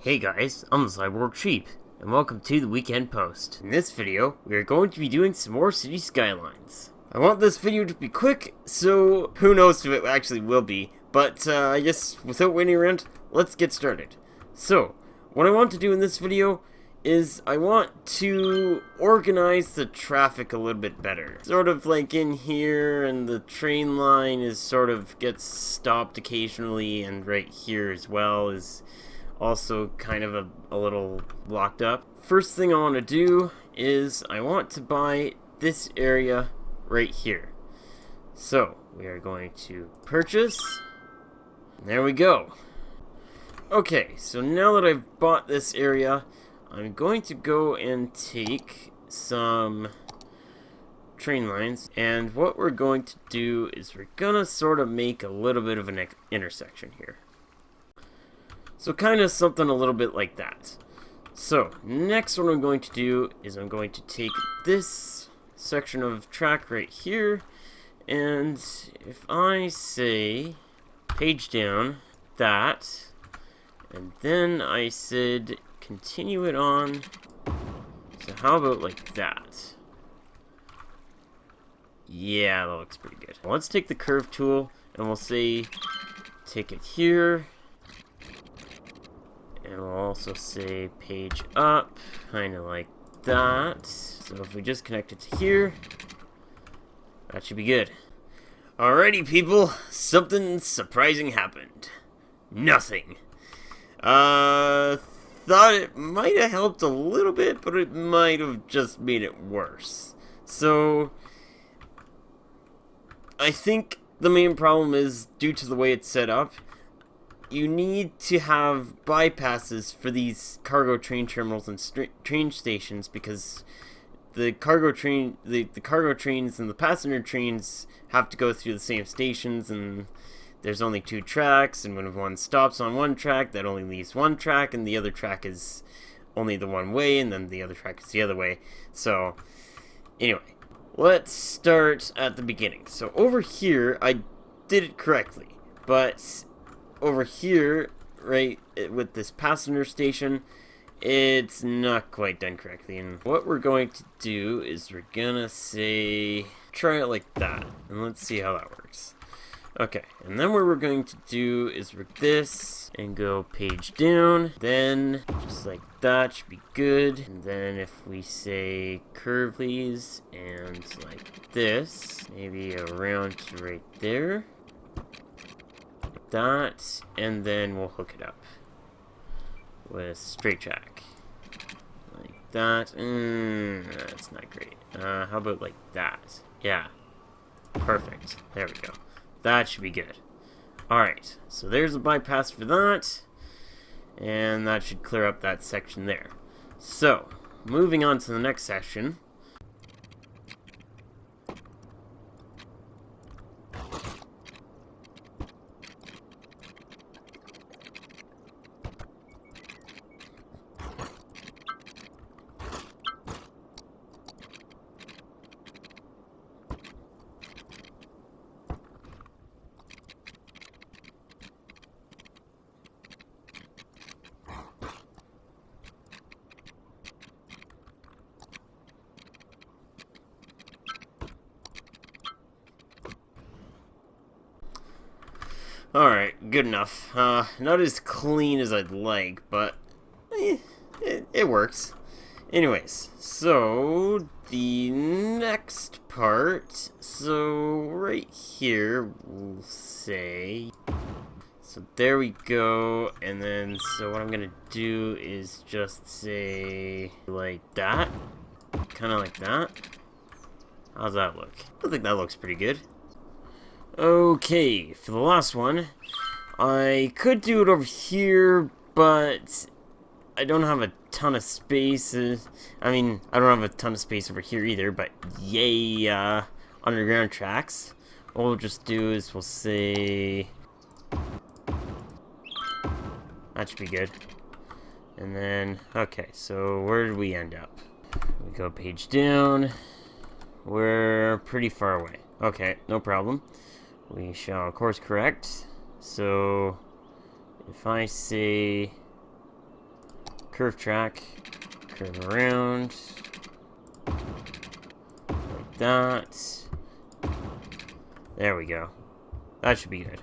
Hey guys, I'm the Cyborg Sheep, and welcome to the Weekend Post. In this video, we are going to be doing some more City Skylines. I want this video to be quick, so who knows if it actually will be, but I guess without waiting around, let's get started. So, what I want to do in this video is I want to organize the traffic a little bit better. Sort of like in here, and the train line is sort of gets stopped occasionally, and right here as well is also kind of a little blocked up. First thing I want to do is I want to buy this area right here. So we are going to purchase. There we go. Okay, so now that I've bought this area, I'm going to go and take some train lines, and what we're going to do is we're gonna sort of make a little bit of an intersection here. So kind of something a little bit like that. So next what I'm going to do is I'm going to take this section of track right here, and if I say page down that, and then I said continue it on, so how about like that? Yeah, that looks pretty good. Let's take the curve tool and we'll say take it here. And we'll also say page up, kind of like that. So if we just connect it to here, that should be good. Alrighty, people, something surprising happened. Nothing. Thought it might have helped a little bit, but it might have just made it worse. So, I think the main problem is due to the way it's set up. You need to have bypasses for these cargo train terminals and train stations, because the cargo trains and the passenger trains have to go through the same stations, and there's only two tracks, and when one stops on one track, that only leaves one track, and the other track is only the one way, and then the other track is the other way. So anyway, let's start at the beginning. So over here I did it correctly, but over here, right, with this passenger station, it's not quite done correctly. And what we're going to do is we're gonna say, try it like that, and let's see how that works. Okay, and then what we're going to do is rig this and go page down, then just like that should be good. And then if we say curve please, and like this, maybe around to right there. That, and then we'll hook it up with straight jack like that. That's not great. How about like that? Yeah, perfect. There we go. That should be good. Alright, so there's a bypass for that, and that should clear up that section there. So moving on to the next section. Alright, good enough. Not as clean as I'd like, but it works. Anyways, so the next part, so right here we'll say, so there we go, and then so what I'm gonna do is just say like that, kind of like that. How's that look? I think that looks pretty good. Okay, for the last one, I could do it over here, but I don't have a ton of space. I mean, I don't have a ton of space over here either, but yay, underground tracks. What we'll just do is we'll say, that should be good. And then, okay, so where did we end up? We go page down. We're pretty far away. Okay, no problem. We shall course correct. So if I say curve track, curve around, like that. There we go. That should be good.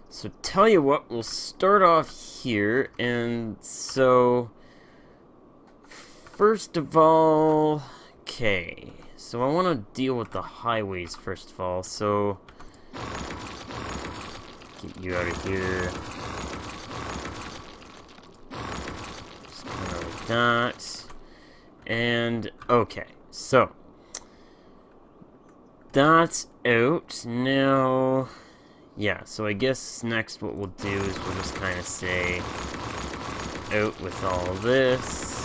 So tell you what, we'll start off here, and so first of all, okay, so I want to deal with the highways first of all, so get you out of here, just kind of like that, and okay, so that's out. Now, yeah, so I guess next what we'll do is we'll just kind of say out with all this.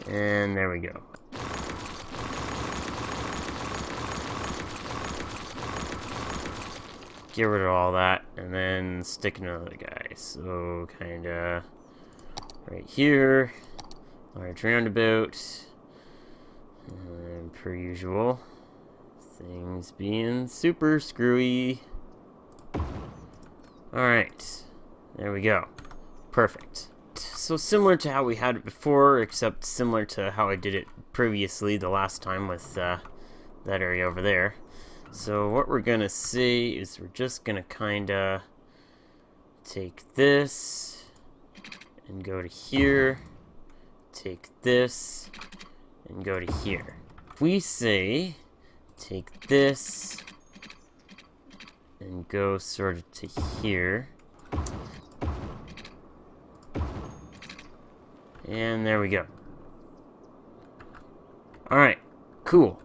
And there we go. Get rid of all that, and then stick another guy. So, kinda right here. Large roundabout. And per usual, things being super screwy. Alright, there we go. Perfect. So similar to how we had it before, except similar to how I did it previously the last time with that area over there. So what we're gonna say is we're just gonna kinda take this and go to here, take this and go to here. If we say take this and go sort of to here, and there we go. Alright, cool.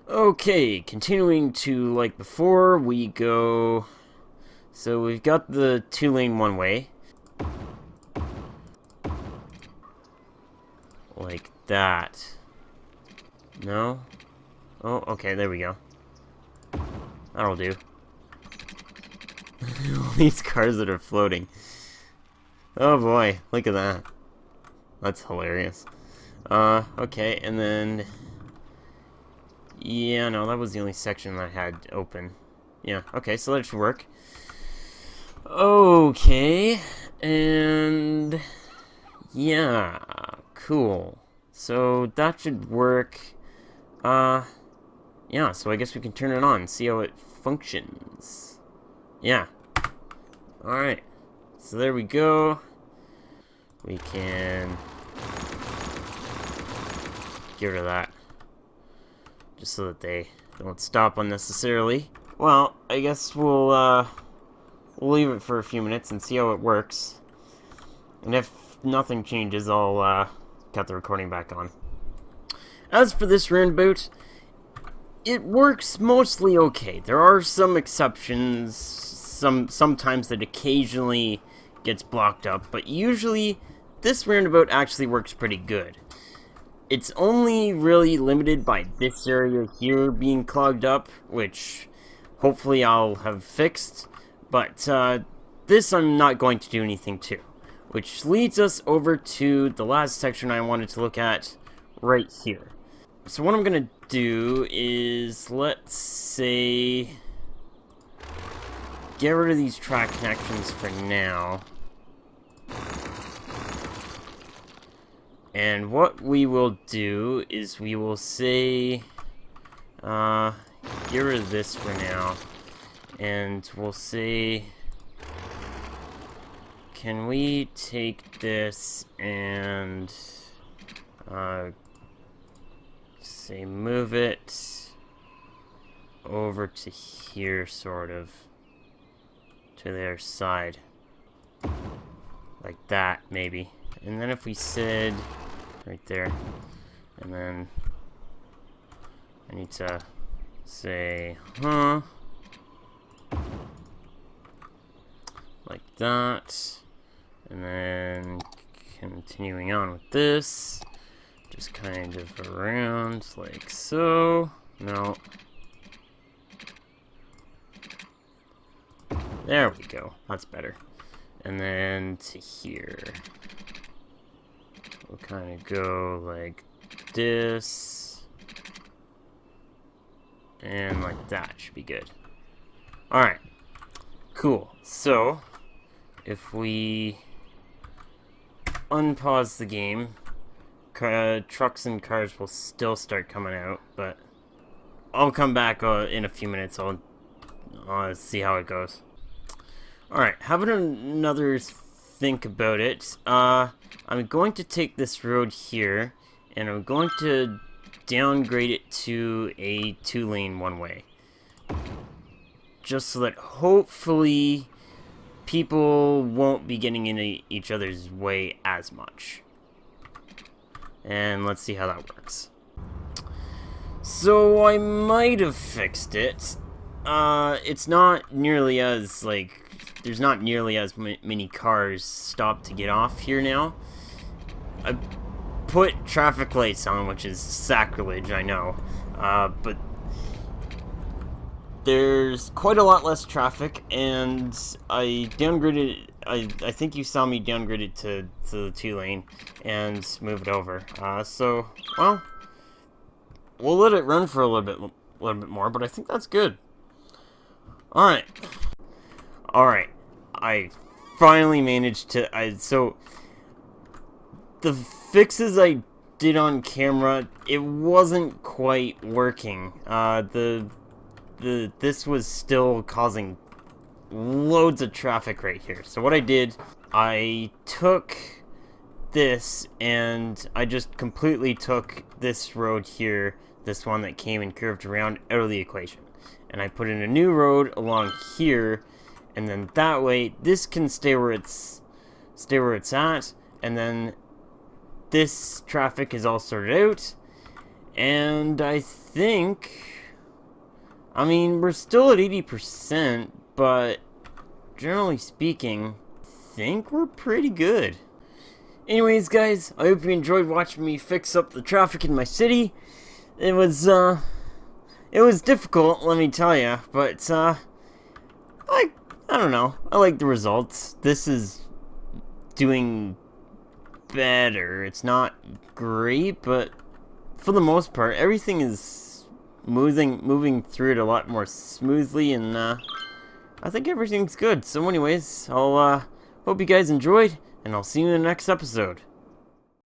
Okay, continuing to like before, we go, so we've got the 2-lane one-way, like that. No? Oh, okay, there we go. That'll do. All these cars that are floating. Oh boy, look at that. That's hilarious. Okay, and then... yeah, no, that was the only section that I had open. Yeah, okay, so that should work. Okay, and... yeah, cool. So that should work. Yeah, so I guess we can turn it on, see how it functions. Yeah. Alright. So there we go. We can get rid of that. Just so that they don't stop unnecessarily. Well, I guess we'll leave it for a few minutes and see how it works. And if nothing changes, I'll cut the recording back on. As for this roundabout, it works mostly okay. There are some exceptions, sometimes that occasionally gets blocked up, but usually this roundabout actually works pretty good. It's only really limited by this area here being clogged up, which hopefully I'll have fixed, but this I'm not going to do anything to. Which leads us over to the last section I wanted to look at right here. So what I'm going to do is, let's say, get rid of these track connections for now. And what we will do is we will say, get rid of this for now. And we'll say, can we take this and, say move it over to here, sort of, to the other side. Like that, maybe. And then if we said, right there, and then I need to say, like that, and then continuing on with this, just kind of around like so. No. There we go. That's better. And then to here. We'll kind of go like this. And like that. Should be good. Alright. Cool. So, if we unpause the game. Trucks and cars will still start coming out, but I'll come back in a few minutes. I'll see how it goes. Alright, having another think about it. I'm going to take this road here, and I'm going to downgrade it to a 2-lane one-way. Just so that hopefully people won't be getting in each other's way as much. And let's see how that works. So I might have fixed it. It's not nearly as, there's not nearly as many cars stop to get off here now. I put traffic lights on, which is sacrilege, I know. But there's quite a lot less traffic, and I downgraded. I think you saw me downgrade it to the 2-lane and move it over. So, well, we'll let it run for a little bit more, but I think that's good. All right. I finally managed to. So the fixes I did on camera, it wasn't quite working. This was still causing loads of traffic right here. So what I did, I took this and I just completely took this road here, this one that came and curved around, out of the equation. And I put in a new road along here, and then that way this can stay where it's at, and then this traffic is all sorted out. And I think, I mean, we're still at 80%, but generally speaking, I think we're pretty good. Anyways, guys, I hope you enjoyed watching me fix up the traffic in my city. It was difficult, let me tell you, but I don't know. I like the results. This is doing better. It's not great, but for the most part, everything is moving through it a lot more smoothly, and I think everything's good. So anyways, I'll hope you guys enjoyed, and I'll see you in the next episode.